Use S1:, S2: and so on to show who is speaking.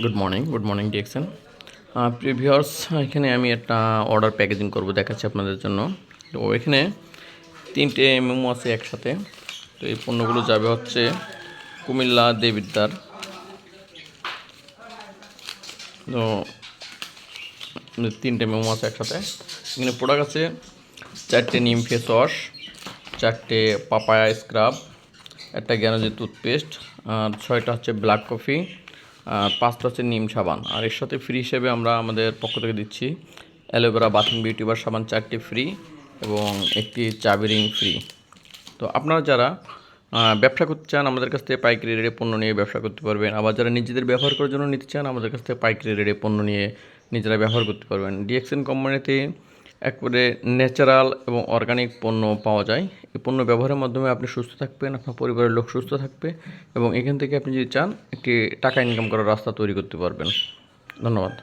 S1: Good morning DXN previous. এখানে আমি একটা অর্ডার প্যাকেজিং করব, দেখাচ্ছি আপনাদের জন্য। তো এখানে 3টে মেমো আছে একসাথে। তো এই পণ্যগুলো যাবে হচ্ছে কুমিল্লা দেবিদ্বার। তো 3টে মেমো আছে একসাথে। এখানে প্রোডাক্ট আছে 4টে নিম ফেস ওয়াশ, 4টে পাপায়া স্ক্রাব, একটা জ্ঞানজি টুথপেস্ট, আর 6টা হচ্ছে ব্ল্যাক কফি, আর 5টা হচ্ছে নিম সাবান। আর এর সাথে ফ্রি হিসেবে আমরা আমাদের পক্ষ থেকে দিচ্ছি অ্যালোভেরা বাথিং বিউটি বার সাবান 4টি ফ্রি এবং একটি চাবি রিং ফ্রি। তো আপনারা যারা ব্যবসা করতে চান আমাদের কাছ থেকে পাইকারি রেটে পণ্য নিয়ে ব্যবসা করতে পারবেন। আবার যারা নিজেদের ব্যবহার করার জন্য নিতে চান আমাদের কাছ থেকে পাইকারি রেটে পণ্য নিয়ে নিজেরা ব্যবহার করতে পারবেন। ডিএক্সএন কোম্পানিতে একবারে ন্যাচারাল এবং অর্গানিক পণ্য পাওয়া যায়। এই পণ্য ব্যবহারের মাধ্যমে আপনি সুস্থ থাকবেন, আপনার পরিবারের লোক সুস্থ থাকবে এবং এখান থেকে আপনি যদি চান একটি টাকা ইনকাম করার রাস্তা তৈরি করতে পারবেন। ধন্যবাদ।